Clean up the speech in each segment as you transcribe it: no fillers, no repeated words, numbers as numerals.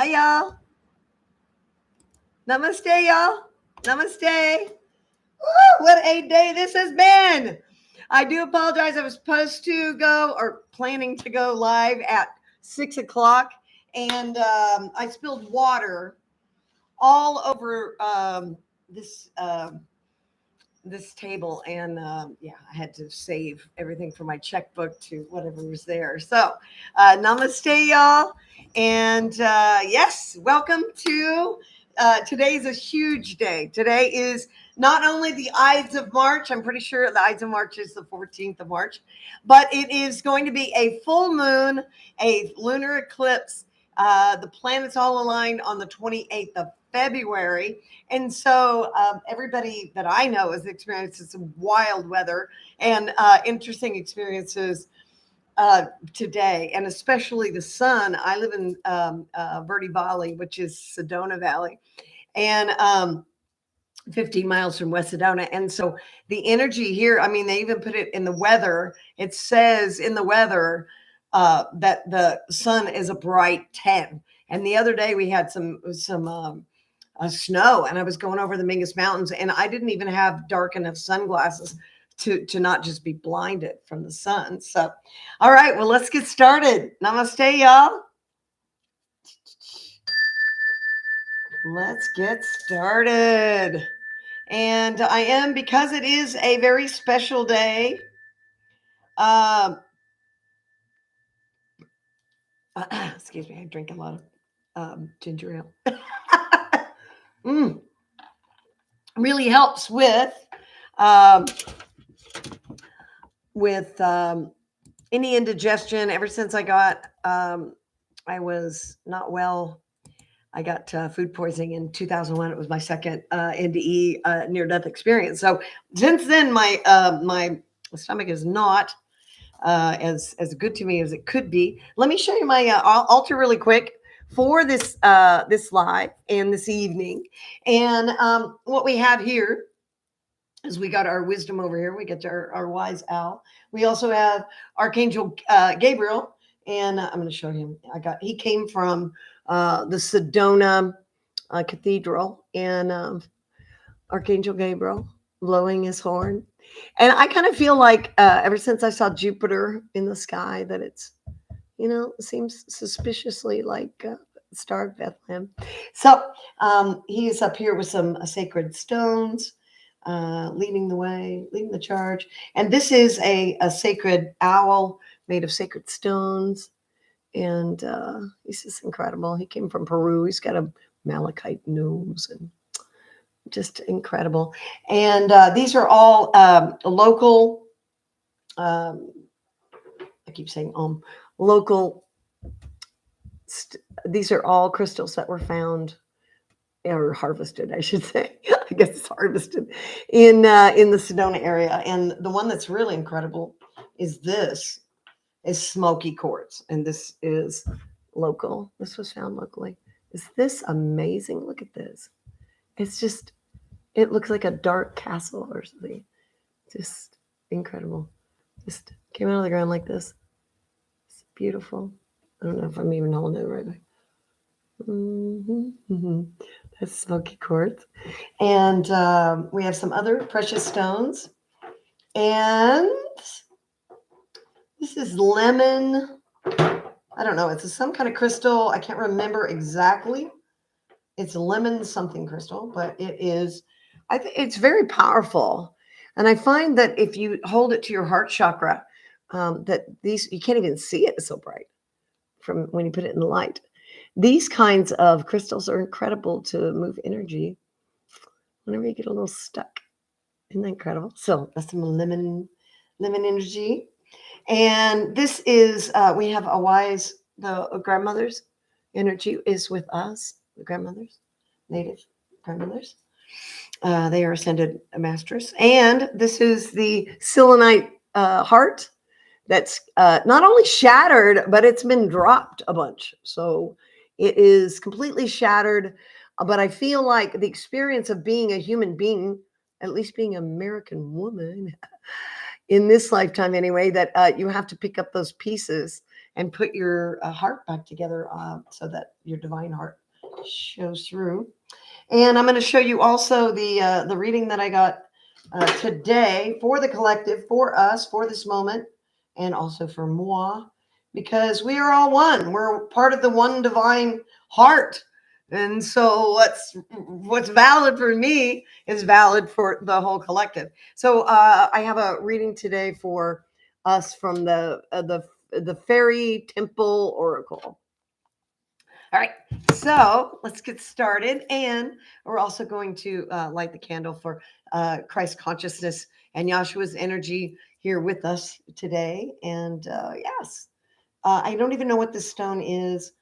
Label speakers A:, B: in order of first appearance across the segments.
A: Hi, y'all. Namaste, y'all. Namaste. Woo, what a day this has been. I do apologize. I was supposed to go or planning to go live at 6 o'clock, and I spilled water all over this this table, and yeah, I had to save everything from my checkbook to whatever was there. So, namaste, y'all, and yes, welcome to. Today's a huge day. Today is not only the Ides of March. I'm pretty sure the Ides of March is the 14th of March, but it is going to be a full moon, a lunar eclipse. The planets all aligned on the 28th of February. And so everybody that I know has experienced some wild weather and interesting experiences today, and especially the sun. I live in Verde Valley, which is Sedona Valley, and 15 miles from West Sedona. And so the energy here, I mean, they even put it in the weather. It says in the weather that the sun is a bright 10. And the other day we had some snow, and I was going over the Mingus Mountains, and I didn't even have dark enough sunglasses to not just be blinded from the sun. So, all right, well, let's get started. Namaste, y'all. Let's get started. And I am, because it is a very special day. Excuse me, I drink a lot of ginger ale. Really helps with any indigestion. Ever since I was not well. I got food poisoning in 2001. It was my second NDE near-death experience. So since then, my stomach is not as good to me as it could be. Let me show you my altar really quick for this live and this evening. And what we have here is we got our wisdom over here. We get our wise owl. We also have Archangel Gabriel, and I'm going to show him. He came from the Sedona Cathedral, and Archangel Gabriel blowing his horn. And I kind of feel like ever since I saw Jupiter in the sky that it's, it seems suspiciously like Star of Bethlehem. So he is up here with some sacred stones, leading the way, leading the charge. And this is a sacred owl made of sacred stones. And he's just incredible. He came from Peru. He's got a malachite nose and just incredible. And these are all local. I keep saying local. These are all crystals that were found or harvested, I should say. I guess it's harvested in the Sedona area. And the one that's really incredible is this. Is smoky quartz, and this is local. This was found locally. Is this amazing? Look at this. It's just, it looks like a dark castle or something. Just incredible. Just came out of the ground like this. It's beautiful. I don't know if I'm even holding it right. That's smoky quartz. And we have some other precious stones. And this is lemon. I don't know. It's some kind of crystal. I can't remember exactly. It's lemon something crystal, but it is. I think it's very powerful. And I find that if you hold it to your heart chakra, that you can't even see it. It's so bright from when you put it in the light. These kinds of crystals are incredible to move energy whenever you get a little stuck. Isn't that incredible? So that's some lemon energy. And this is, we have the grandmother's energy is with us, the grandmothers, native grandmothers. They are ascended masters. And this is the selenite heart that's not only shattered, but it's been dropped a bunch. So it is completely shattered. But I feel like the experience of being a human being, at least being an American woman, in this lifetime anyway, that you have to pick up those pieces and put your heart back together so that your divine heart shows through. And I'm going to show you also the reading that I got today for the collective, for us, for this moment, and also for moi, because we are all one. We're part of the one divine heart. And so what's valid for me is valid for the whole collective. So I have a reading today for us from the Fairy Temple Oracle. All right, so let's get started. And we're also going to light the candle for Christ consciousness and Yahshua's energy here with us today. And yes, I don't even know what this stone is,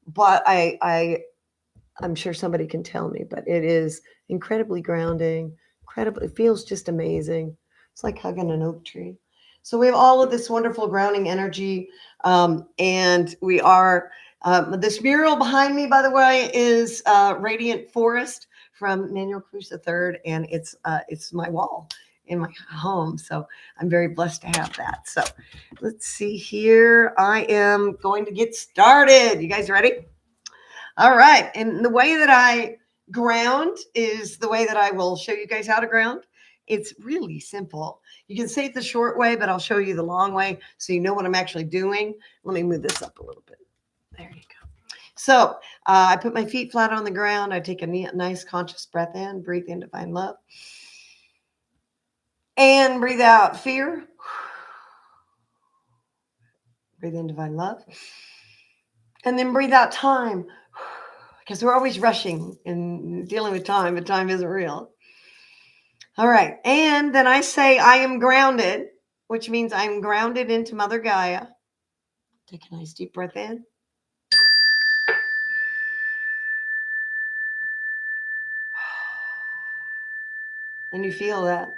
A: but I'm sure somebody can tell me, but it is incredibly grounding, it feels just amazing. It's like hugging an oak tree. So we have all of this wonderful grounding energy. And we are, this mural behind me, by the way, is Radiant Forest from Manuel Cruz III. And it's my wall in my home. So I'm very blessed to have that. So let's see here. I am going to get started. You guys ready? All right. And the way that I ground is the way that I will show you guys how to ground. It's really simple. You can say it the short way, but I'll show you the long way so you know what I'm actually doing. Let me move this up a little bit. There you go. So I put my feet flat on the ground. I take a nice conscious breath in, breathe in divine love. And breathe out fear. Breathe in divine love. And then breathe out time. Because we're always rushing and dealing with time, but time isn't real. All right. And then I say I am grounded, which means I'm grounded into Mother Gaia. Take a nice deep breath in. And you feel that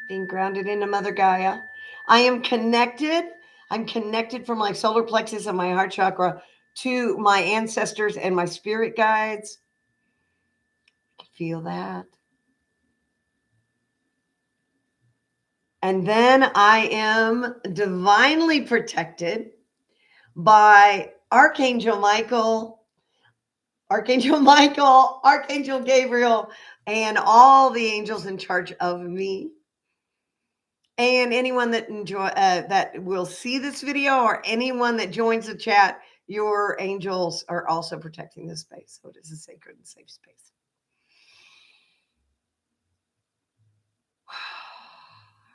A: being grounded into Mother Gaia. I am connected. I'm connected from my solar plexus and my heart chakra to my ancestors and my spirit guides. I can feel that. And then I am divinely protected by Archangel Michael, Archangel Gabriel, and all the angels in charge of me. And anyone that that will see this video, or anyone that joins the chat, your angels are also protecting this space. So it is a sacred and safe space.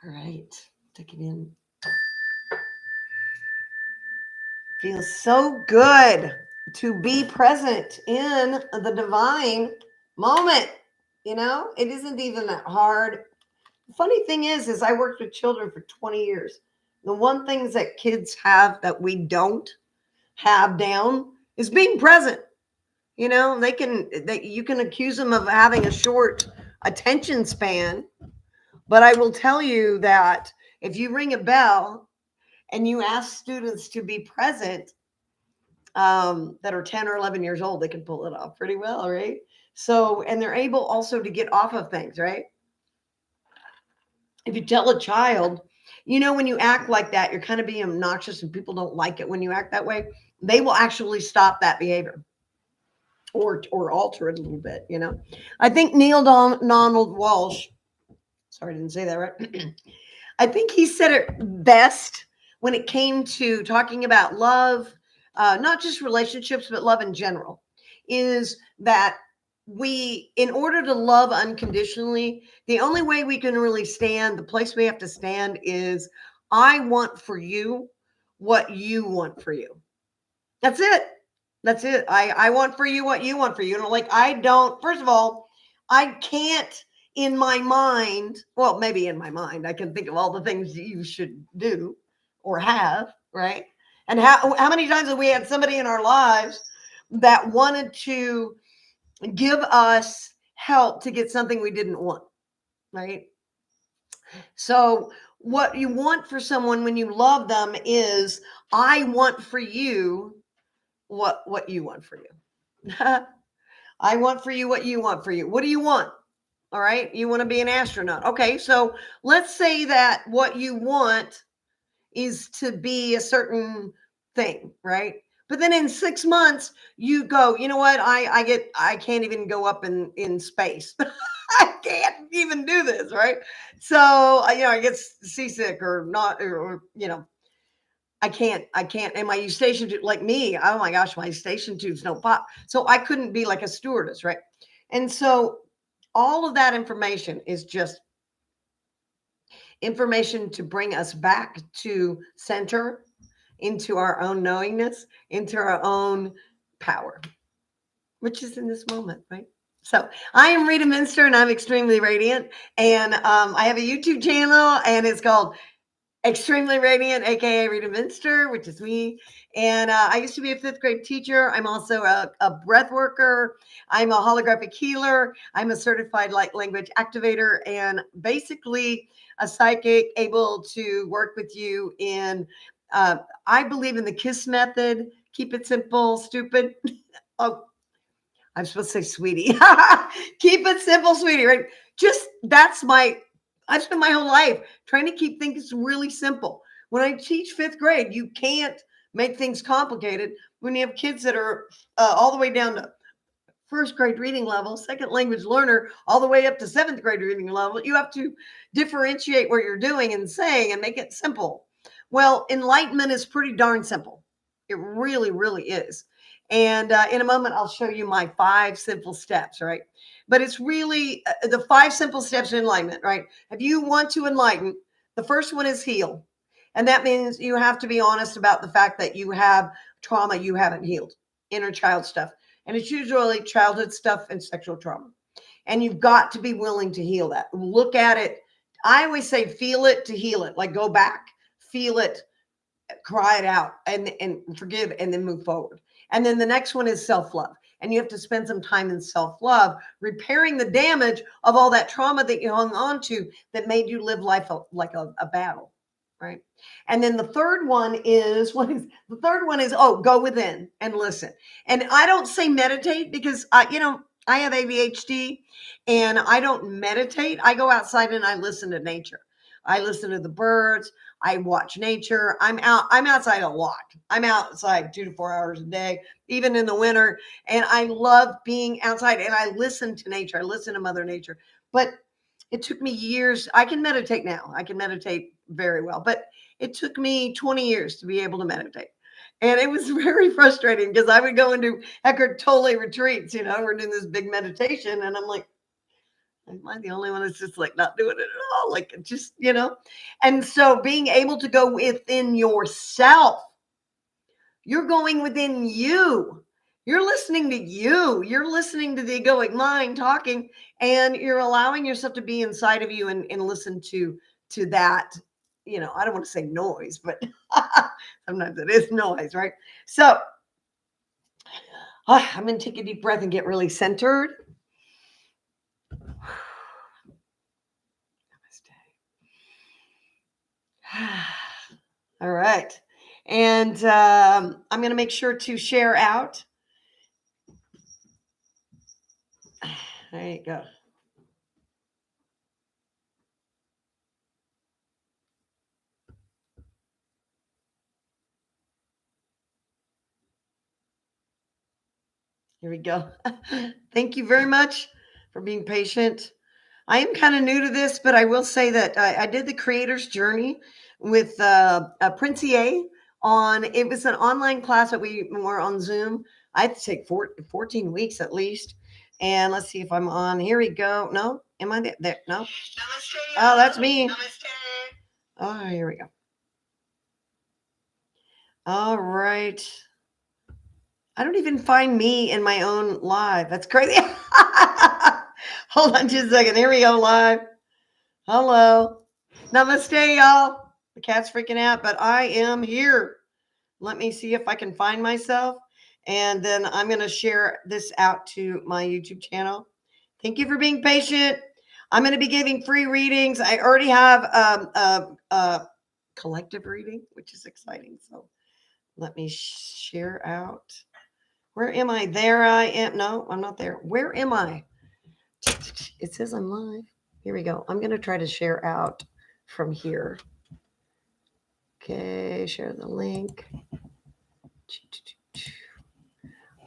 A: All right, take it in. Feels so good to be present in the divine moment. You know, it isn't even that hard. The funny thing is I worked with children for 20 years. The one things that kids have that we don't have down is being present. You know, you can accuse them of having a short attention span, but I will tell you that if you ring a bell and you ask students to be present, that are 10 or 11 years old, they can pull it off pretty well, right? So, and they're able also to get off of things, right? If you tell a child, you know, when you act like that, you're kind of being obnoxious and people don't like it when you act that way, they will actually stop that behavior or alter it a little bit, you know. I think Neil Donald Walsh, sorry, I didn't say that right. I think he said it best when it came to talking about love, not just relationships, but love in general, is that in order to love unconditionally, the only way we can really stand, the place we have to stand is, I want for you what you want for you. That's it. That's it. I want for you what you want for you. And like, first of all, I can't in my mind, well, maybe in my mind, I can think of all the things you should do or have, right? And how many times have we had somebody in our lives that wanted to give us help to get something we didn't want, right? So what you want for someone when you love them is, I want for you what you want for you. I want for you what you want for you. What do you want? All right. You want to be an astronaut. Okay. So let's say that what you want is to be a certain thing, right? But then in 6 months, you go, you know what? I can't even go up in space. I can't even do this, right? So I get seasick or not, or I can't. And my eustachian tube, like me, oh my gosh, my eustachian tubes don't pop. So I couldn't be like a stewardess, right? And so all of that information is just information to bring us back to center, into our own knowingness, into our own power, which is in this moment, right? So I am Rita Minster, and I'm extremely radiant. And I have a YouTube channel, and it's called Extremely Radiant, aka Rita Minster, which is me. And I used to be a fifth grade teacher. I'm also a breath worker. I'm a holographic healer. I'm a certified light language activator, and basically a psychic able to work with you in. I believe in the KISS method. Keep it simple, stupid. Oh, I'm supposed to say sweetie. Keep it simple, sweetie, right? Just I've spent my whole life trying to keep things really simple. When I teach fifth grade, you can't make things complicated when you have kids that are all the way down to first grade reading level, second language learner, all the way up to seventh grade reading level. You have to differentiate what you're doing and saying and make it simple. Well, enlightenment is pretty darn simple. It really, really is. And in a moment, I'll show you my 5 simple steps, right? But it's really the 5 simple steps of enlightenment, right? If you want to enlighten, the first one is heal. And that means you have to be honest about the fact that you have trauma you haven't healed, inner child stuff. And it's usually childhood stuff and sexual trauma. And you've got to be willing to heal that. Look at it. I always say, feel it to heal it. Like go back, feel it, cry it out, and forgive, and then move forward. And then the next one is self-love. And you have to spend some time in self-love, repairing the damage of all that trauma that you hung on to that made you live life like a battle. Right. And then the third one is go within and listen. And I don't say meditate because I have ADHD and I don't meditate. I go outside and I listen to nature. I listen to the birds. I watch nature. I'm outside a lot. I'm outside 2 to 4 hours a day, even in the winter. And I love being outside, and I listen to nature. I listen to Mother Nature. But it took me years. I can meditate now. I can meditate very well, but it took me 20 years to be able to meditate. And it was very frustrating because I would go into Eckhart Tolle retreats, we're doing this big meditation. And I'm like, am I the only one that's just like not doing it at all? Like just, And so being able to go within yourself, you're going within you. You're listening to you. You're listening to the egoic mind talking, and you're allowing yourself to be inside of you and listen to that. I don't want to say noise, but sometimes it is noise, right? So I'm going to take a deep breath and get really centered. All right. And I'm going to make sure to share out. There you go. Here we go. Thank you very much for being patient. I am kind of new to this, but I will say that I did the creator's journey with Princier it was an online class that we were on Zoom. I had to take 14 weeks at least. And let's see if I'm on. Here we go. No, am I there? No. Namaste. Oh, that's me. Namaste. Oh, here we go. All right. I don't even find me in my own live. That's crazy. Hold on just a second. Here we go, live. Hello. Namaste, y'all. The cat's freaking out, but I am here. Let me see if I can find myself. And then I'm going to share this out to my YouTube channel. Thank you for being patient. I'm going to be giving free readings. I already have a collective reading, which is exciting. So let me share out. Where am I? There I am. No, I'm not there. Where am I? It says I'm live. Here we go. I'm going to try to share out from here. Okay, share the link.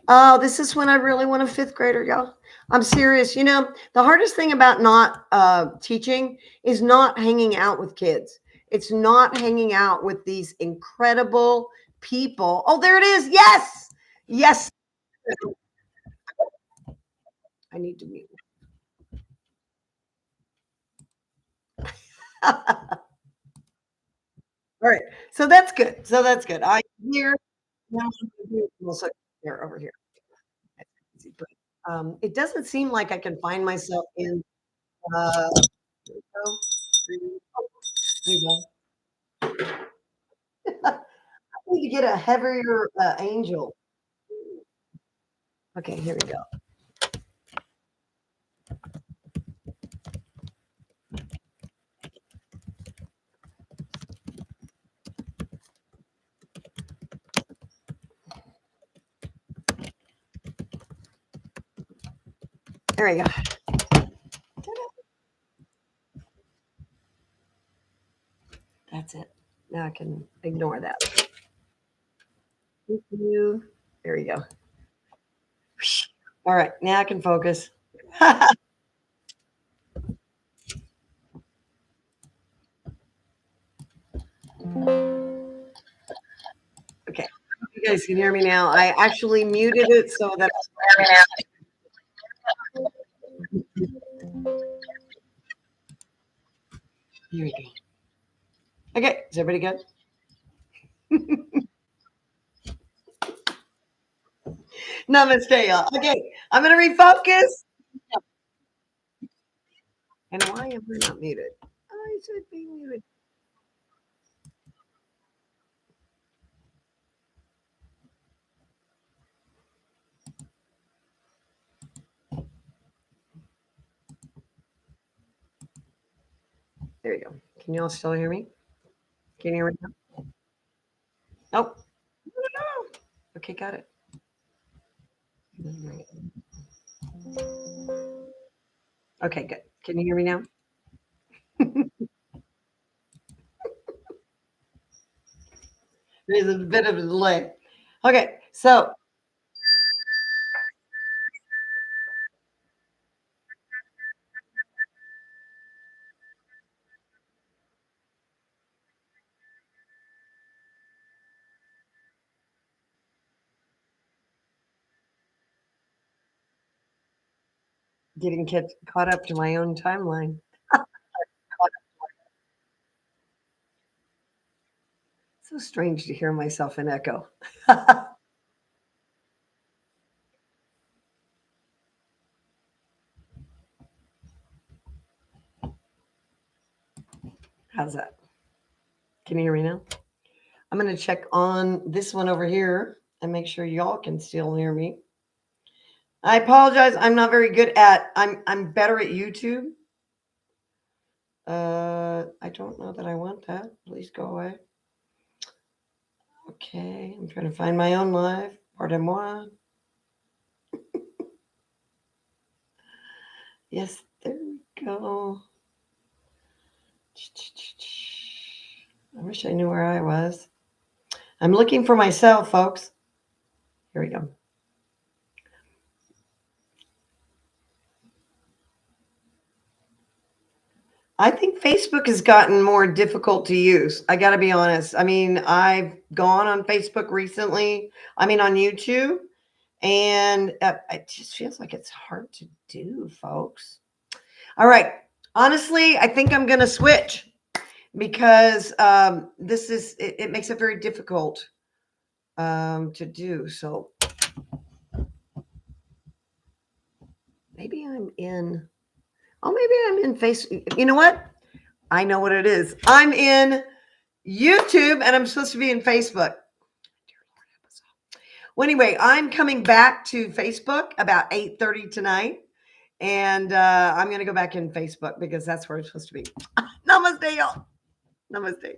A: Oh, this is when I really want a fifth grader, y'all. I'm serious. You know, the hardest thing about not teaching is not hanging out with kids. It's not hanging out with these incredible people. Oh, there it is. Yes. Yes. I need to mute. All right. So that's good. So that's good. I hear now also here over here. But it doesn't seem like I can find myself in there we go. There you go. I need to get a heavier angel. Okay, here we go. There we go. That's it. Now I can ignore that. Thank you. There we go. All right, now I can focus. Okay, you guys can hear me now. I actually muted it so that here we go. Okay, is everybody good? Namaste, y'all. Okay, I'm gonna refocus. And why am I not muted? I should be muted. There you go. Can you all still hear me? Can you hear me now? Nope. Okay, got it. Okay, good. Can you hear me now? There's a bit of a delay. Okay, so getting caught up to my own timeline. So strange to hear myself in echo. How's that? Can you hear me now? I'm going to check on this one over here and make sure y'all can still hear me. I apologize. I'm not very good at. I'm better at YouTube. I don't know that I want that. Please go away. Okay, I'm trying to find my own live. Pardon-moi. Yes, there we go. I wish I knew where I was. I'm looking for myself, folks. Here we go. I think Facebook has gotten more difficult to use. I got to be honest. I mean, I've gone on Facebook recently. I mean, on YouTube, and it just feels like it's hard to do, folks. All right. Honestly, I think I'm going to switch because it makes it very difficult to do. So maybe I'm in. Oh, maybe I'm in Facebook. You know what? I know what it is. I'm in YouTube and I'm supposed to be in Facebook. Well, anyway, I'm coming back to Facebook about 8:30 tonight. And I'm going to go back in Facebook because that's where it's supposed to be. Namaste, y'all. Namaste.